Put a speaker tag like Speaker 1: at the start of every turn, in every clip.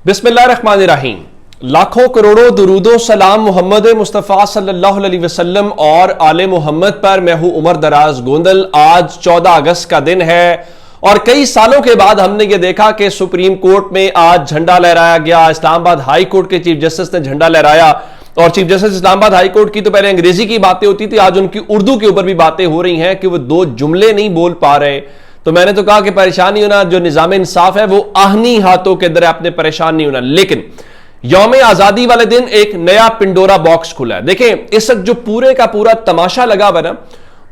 Speaker 1: बिस्मिल्लाहिर्रहमानिर्रहीम। लाखों करोड़ों दुरूदो सलाम मोहम्मद मुस्तफ़ा सल्लल्लाहु अलैहि वसल्लम और आले मोहम्मद पर। मैं हूं उमर दराज गोंदल। आज 14 अगस्त का दिन है और कई सालों के बाद हमने ये देखा कि सुप्रीम कोर्ट में आज झंडा लहराया गया। इस्लामाबाद हाई कोर्ट के चीफ जस्टिस ने झंडा लहराया और chief justice Islamabad high court की तो पहले अंग्रेजी की बातें होती थी, आज उनकी उर्दू के ऊपर भी बातें हो रही हैं कि वो दो जुमले नहीं बोल पा रहे। तो मैंने तो कहा कि परेशान नहीं होना, जो निजाम इंसाफ है वो आहनी हाथों के अंदर आपने परेशान नहीं होना। लेकिन यौम आजादी वाले दिन एक नया पिंडोरा बॉक्स खुला है। देखें, इस वक्त जो पूरे का पूरा तमाशा लगा हुआ ना,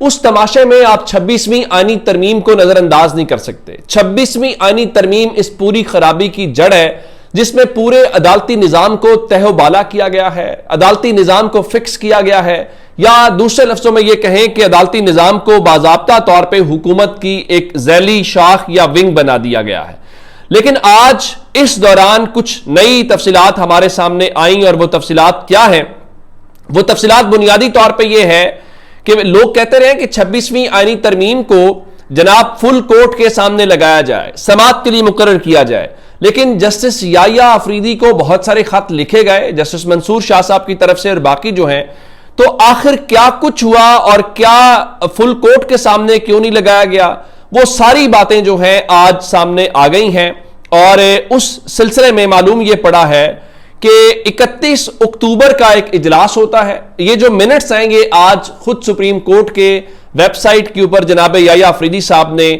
Speaker 1: उस तमाशे में आप 26वीं आईनी तरमीम को नजरअंदाज नहीं कर सकते। 26वीं आईनी तरमीम इस पूरी खराबी की जड़ है, जिसमें पूरे अदालती निजाम को तहबाला किया गया है, अदालती निजाम को फिक्स किया गया है, या दूसरे लफ्जों में यह कहें कि अदालती निजाम को बाज़ाब्ता तौर पे हुकूमत की एक झैली शाख या विंग बना दिया गया है। लेकिन आज इस दौरान कुछ नई तफसीलात हमारे सामने आई और वो तफसीलात क्या है? वो तफसीलात बुनियादी तौर पे ये है कि लोग कहते रहे कि 26वीं आईनी तरमीम को जनाब फुल कोर्ट के सामने लगाया जाए, समाअत के लिए मुकर्रर किया जाए। लेकिन जस्टिस याया अफरीदी को बहुत सारे खत लिखे गए जस्टिस मंसूर शाह साहब की तरफ से और बाकी जो हैं, तो आखिर क्या कुछ हुआ और क्या फुल कोर्ट के सामने क्यों नहीं लगाया गया, वो सारी बातें जो हैं आज सामने आ गई हैं। और उस सिलसिले में मालूम ये पड़ा है कि 31 अक्टूबर का एक इजलास होता है। ये जो मिनट्स हैं ये आज खुद सुप्रीम कोर्ट के वेबसाइट के ऊपर जनाब याया अफरीदी साहब ने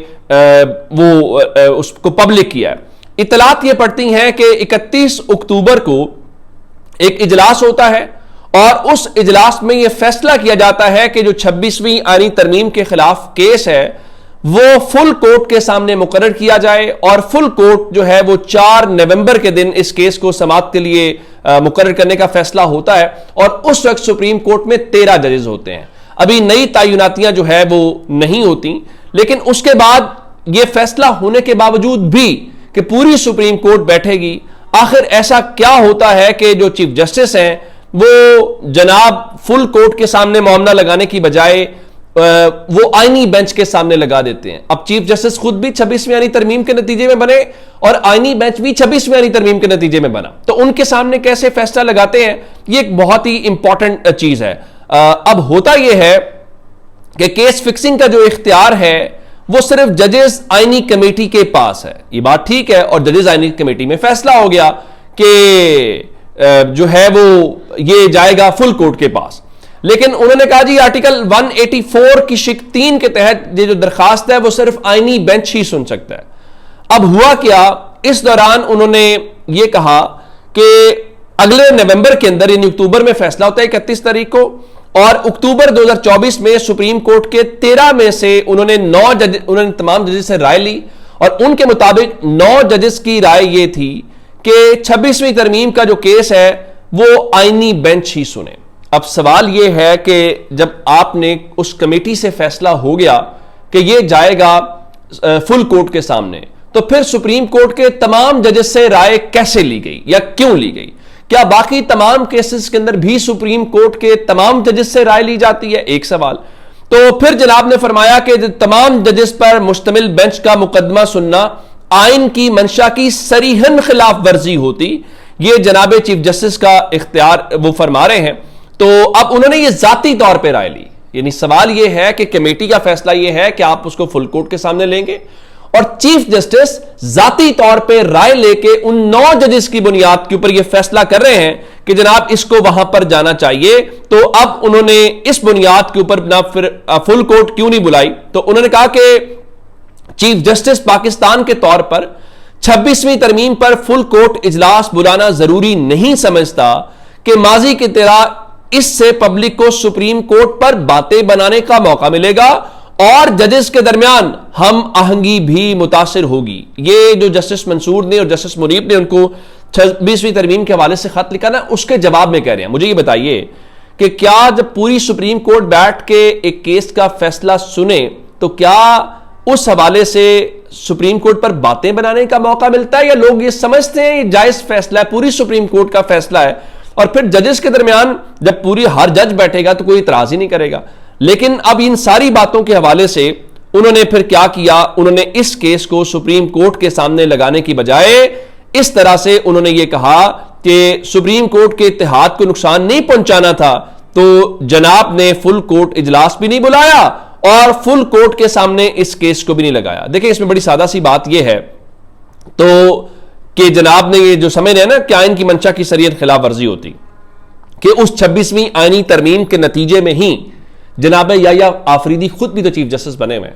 Speaker 1: उसको पब्लिक किया है। इतलात ये पड़ती हैं कि 31 अक्टूबर को एक इजलास होता है और उस इजलास में यह फैसला किया जाता है कि जो 26वीं आईनी तरमीम के खिलाफ केस है वो फुल कोर्ट के सामने मुकर्रर किया जाए। और फुल कोर्ट जो है वो 4 नवंबर के दिन इस केस को समाअत के लिए मुकर्रर करने का फैसला होता है। और उस वक्त सुप्रीम कोर्ट में 13 जजेस होते हैं। अभी नई तयनातियां जो है वो नहीं होती, लेकिन उसके बाद यह फैसला होने के बावजूद भी कि पूरी सुप्रीम कोर्ट बैठेगी, आखिर ऐसा क्या होता है कि जो चीफ जस्टिस हैं वो जनाब फुल कोर्ट के सामने मामला लगाने की बजाय वो आईनी बेंच के सामने लगा देते हैं। अब चीफ जस्टिस खुद भी 26वीं आईनी तरमीम के नतीजे में बने और आईनी बेंच भी 26वीं आईनी तरमीम के नतीजे में बना, तो उनके सामने कैसे फैसला लगाते हैं, ये एक बहुत ही इंपॉर्टेंट चीज है। अब होता यह है कि केस फिक्सिंग का जो इख्तियार है वो सिर्फ जजेस आईनी कमेटी के पास है। ये बात ठीक है और जजेस आईनी कमेटी में फैसला हो गया कि जो है वो ये जाएगा फुल कोर्ट के पास। लेकिन उन्होंने कहा जी आर्टिकल 184 की शिक 3 के तहत ये जो दरखास्त है वो सिर्फ आईनी बेंच ही सुन सकता है। अब हुआ क्या, इस दौरान उन्होंने ये कहा कि अगले नवंबर के अंदर, यानी अक्टूबर में फैसला होता है 31 तारीख को, और अक्टूबर 2024 में सुप्रीम कोर्ट के 13 में से उन्होंने तमाम जजेस से राय ली और उनके मुताबिक 9 जजेस की राय ये थी कि 26वीं तरमीम का जो केस है वो आईनी बेंच ही सुने। अब सवाल यह है कि जब आपने उस कमेटी से फैसला हो गया कि यह जाएगा फुल कोर्ट के सामने, तो फिर सुप्रीम कोर्ट के तमाम जजेस से राय कैसे ली गई या क्यों ली गई? क्या बाकी तमाम केसेस के अंदर भी सुप्रीम कोर्ट के तमाम जजेस से राय ली जाती है? एक सवाल। तो फिर जनाब ने फरमाया कि तमाम जजेस पर मुश्तमिल बेंच का मुकदमा सुनना आइन की मंशा की सरीहन खिलाफ वर्जी होती, ये जनाब चीफ जस्टिस का इख्तियार वो फरमा रहे हैं। तो अब उन्होंने ये जाती तौर पे राय ली, यानी सवाल ये है कि कमेटी का फैसला ये है कि आप उसको फुल कोर्ट के सामने लेंगे और चीफ जस्टिस जाती तौर पे राय लेके उन 9 जजेस की बुनियाद के ऊपर ये फैसला कर रहे हैं कि जनाब इसको वहां पर जाना चाहिए। तो अब उन्होंने इस बुनियाद के ऊपर ना फिर फुल कोर्ट क्यों नहीं बुलाई, तो उन्होंने कहा कि चीफ जस्टिस पाकिस्तान के तौर पर 26वीं तरमीम पर फुल कोर्ट इजलास बुलाना जरूरी नहीं समझता कि माजी की तरह इससे पब्लिक को सुप्रीम कोर्ट पर बातें बनाने का मौका मिलेगा और जजेस के दरमियान हम आहंगी भी मुतासिर होगी। ये जो जस्टिस मंसूर ने और जस्टिस मुनीब ने उनको 26वीं तरमीम के हवाले से खत लिखा ना, उसके जवाब में कह रहे हैं, मुझे ये बताइए कि क्या जब पूरी सुप्रीम कोर्ट बैठ के एक केस का फैसला सुने तो क्या उस हवाले से सुप्रीम कोर्ट पर बातें बनाने का मौका मिलता है, या लोग ये समझते हैं ये जायज फैसला है, पूरी सुप्रीम कोर्ट का फैसला है और फिर जजेस के दरमियान जब पूरी हर जज बैठेगा तो कोई इतराज ही नहीं करेगा। लेकिन अब इन सारी बातों के हवाले से उन्होंने फिर क्या किया, उन्होंने इस केस को सुप्रीम कोर्ट के सामने लगाने की बजाय इस तरह से उन्होंने यह कहा कि सुप्रीम कोर्ट के इत्तेहाद को नुकसान नहीं पहुंचाना था, तो जनाब ने फुल कोर्ट इजलास भी नहीं बुलाया और फुल कोर्ट के सामने इस केस को भी नहीं लगाया। देखिए, इसमें बड़ी सादा सी बात यह है तो कि जनाब ने ये जो समझ रहे हैं ना कि आइन की मंशा की शरीयत खिलाफ वर्जी होती, कि उस 26वीं आईनी तरमीम के नतीजे में ही जनाब याह्या आफरीदी खुद भी तो चीफ जस्टिस बने हुए,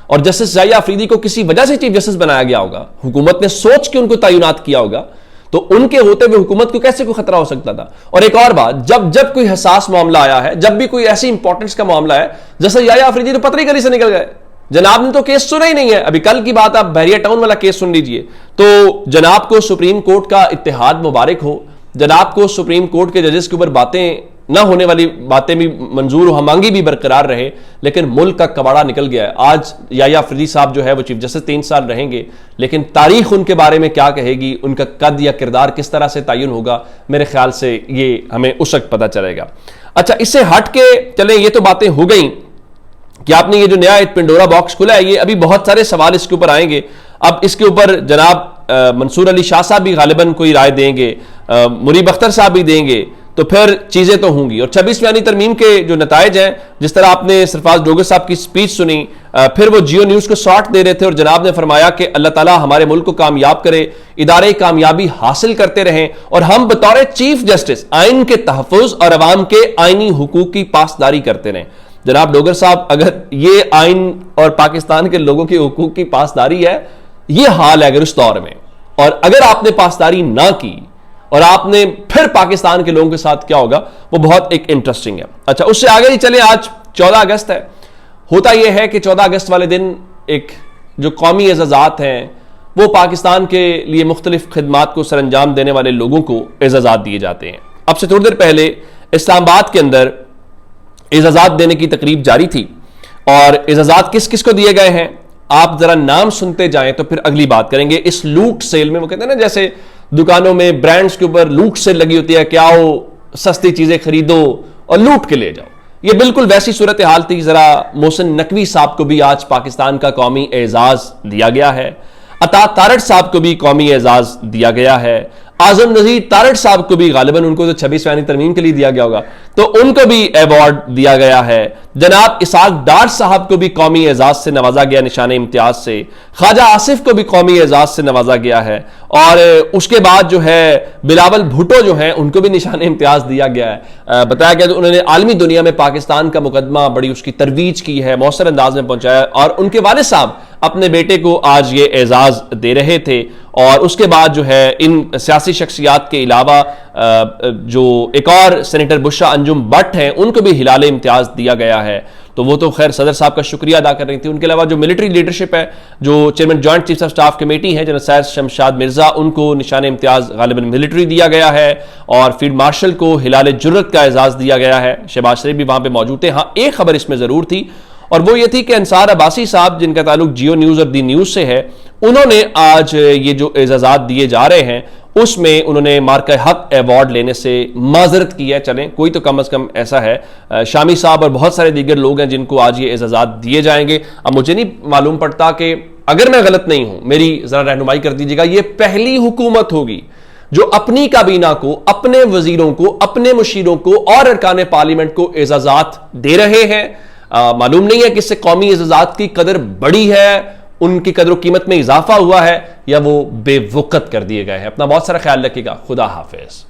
Speaker 1: और जस्टिस याह्या आफरीदी को किसी वजह से चीफ जस्टिस बनाया गया होगा, हुकूमत ने सोच के उनको तैनात किया होगा, तो उनके होते हुए हुकूमत को कैसे कोई खतरा हो सकता था। और एक और बात, जब जब कोई हसास मामला आया है, जब भी कोई ऐसी इंपॉर्टेंस का मामला है, जैसे याह्या आफरीदी तो पतरी गली से निकल गए, जनाब ने तो केस सुना ही नहीं है। अभी कल की बात, आप बहरिया टाउन वाला केस सुन लीजिए। तो जनाब को सुप्रीम कोर्ट का इत्तेहाद मुबारक हो, जनाब को सुप्रीम कोर्ट के जजेस के ऊपर बातें ना होने वाली बातें भी मंजूर हो, हमांगी भी बरकरार रहे, लेकिन मुल्क का कबाड़ा निकल गया है। आज याह्या आफरीदी साहब जो है वो चीफ जस्टिस 3 साल रहेंगे, लेकिन तारीख उनके बारे में क्या कहेगी, उनका कद या किरदार किस तरह से तयन होगा, मेरे ख्याल से ये हमें उस वक्त पता चलेगा। अच्छा, इससे हट के चलें, ये तो बातें हो गई कि आपने ये जो नया एक पिंडोरा बॉक्स खुला है, ये अभी बहुत सारे सवाल इसके ऊपर आएंगे। अब इसके ऊपर जनाब मंसूर अली शाह साहब भी गालिबन कोई राय देंगे, मुरीब अख्तर साहब भी देंगे, तो फिर चीजें तो होंगी। और 26वीं आईनी तरमीम के जो नताइज हैं, जिस तरह आपने सरफराज डोगर साहब की स्पीच सुनी, फिर वो जियो न्यूज को शॉर्ट दे रहे थे और जनाब ने फरमाया कि अल्लाह ताला हमारे मुल्क को कामयाब करे, इदारे कामयाबी हासिल करते रहें और हम बतौर चीफ जस्टिस आइन के तहफ़्फ़ुज़ और अवाम के आइनी हुकूक की पासदारी करते रहें। जनाब डोगर साहब, अगर ये आइन और पाकिस्तान के लोगों की हुकूक की पासदारी है, ये हाल है अगर उस दौर में, और अगर आपने पासदारी ना की और आपने फिर पाकिस्तान के लोगों के साथ क्या होगा, वो बहुत एक इंटरेस्टिंग है। अच्छा, उससे आगे ही चले, आज 14 अगस्त है। होता यह है कि 14 अगस्त वाले दिन एक जो कौमी एजाज़ात हैं, वो पाकिस्तान के लिए मुख्तलिफ खिदमात को सरअंजाम देने वाले लोगों को एजाज़ात दिए जाते हैं। अब से थोड़ी देर पहले इस्लामाबाद के अंदर एजाज़ात देने की तकरीब जारी थी, और एजाज़ात किस किस को दिए गए हैं, आप जरा नाम सुनते जाएं तो फिर अगली बात करेंगे। इस लूट सेल में, वो कहते हैं ना जैसे दुकानों में ब्रांड्स के ऊपर लूट सेल लगी होती है कि आओ सस्ती चीजें खरीदो और लूट के ले जाओ, ये बिल्कुल वैसी सूरत हाल थी। जरा मोहसिन नकवी साहब को भी आज पाकिस्तान का कौमी एजाज दिया गया है, अता तारड़ साहब को भी कौमी एजाज दिया गया है, आजम नजीर तारड़ साहब को भी, गालिबन उनको तो 26वीं आईनी तरमीम के लिए दिया गया होगा, तो उनको भी अवार्ड दिया गया है। जनाब इसाक डार साहब को भी कौमी एजाज से नवाजा गया, निशान इम्तियाज से। ख्वाजा आसिफ को भी कौमी एजाज से नवाजा गया है, और उसके बाद जो है बिलावल भुट्टो जो है उनको भी निशान इम्तियाज दिया गया है। बताया गया कि उन्होंने आलमी दुनिया में पाकिस्तान का मुकदमा बड़ी उसकी तरवीज की है, मौसर अंदाज में पहुंचाया, और उनके वालिद साहब अपने बेटे को आज ये एजाज दे रहे थे। और उसके बाद जो है इन सियासी शख्सियात के अलावा जो एक और सेनेटर बुशरा अंजुम भट्ट हैं, उनको भी हिलाल इम्तियाज दिया गया है। तो वो तो खैर सदर साहब का शुक्रिया अदा कर रही थी। उनके अलावा जो मिलिट्री लीडरशिप है, जो chairman joint chief of staff committee है जनरल सैयद शमशाद मिर्जा, उनको निशान इम्तियाज गालिबन मिलिट्री दिया गया है, और फील्ड मार्शल को हिलाल जुर्रत का एजाज दिया गया है। शहबाज शरीफ भी वहां पर मौजूद थे। हाँ, एक खबर इसमें जरूर थी, और वो ये थी कि अंसार अब्बासी साहब, जिनका ताल्लुक जियो न्यूज और दी न्यूज से है, उन्होंने आज ये जो एजाजात दिए जा रहे हैं उसमें उन्होंने मार्का हक अवार्ड लेने से माजरत की है। चलें, कोई तो कम अज कम ऐसा है। शामी साहब और बहुत सारे दीगर लोग हैं जिनको आज ये एजाजात दिए जाएंगे। अब मुझे नहीं मालूम पड़ता कि अगर मैं गलत नहीं हूं, मेरी जरा रहनुमाई कर दीजिएगा, ये पहली हुकूमत होगी जो अपनी काबीना को, अपने वजीरों को, अपने मुशीरों को और अरकान पार्लियामेंट को एजाजात दे रहे हैं। मालूम नहीं है कि इससे कौमी एजाजात की कदर बढ़ी है, उनकी कदर कीमत में इजाफा हुआ है, या वो बेवकत कर दिए गए हैं। अपना बहुत सारा ख्याल रखिएगा। खुदा हाफिज।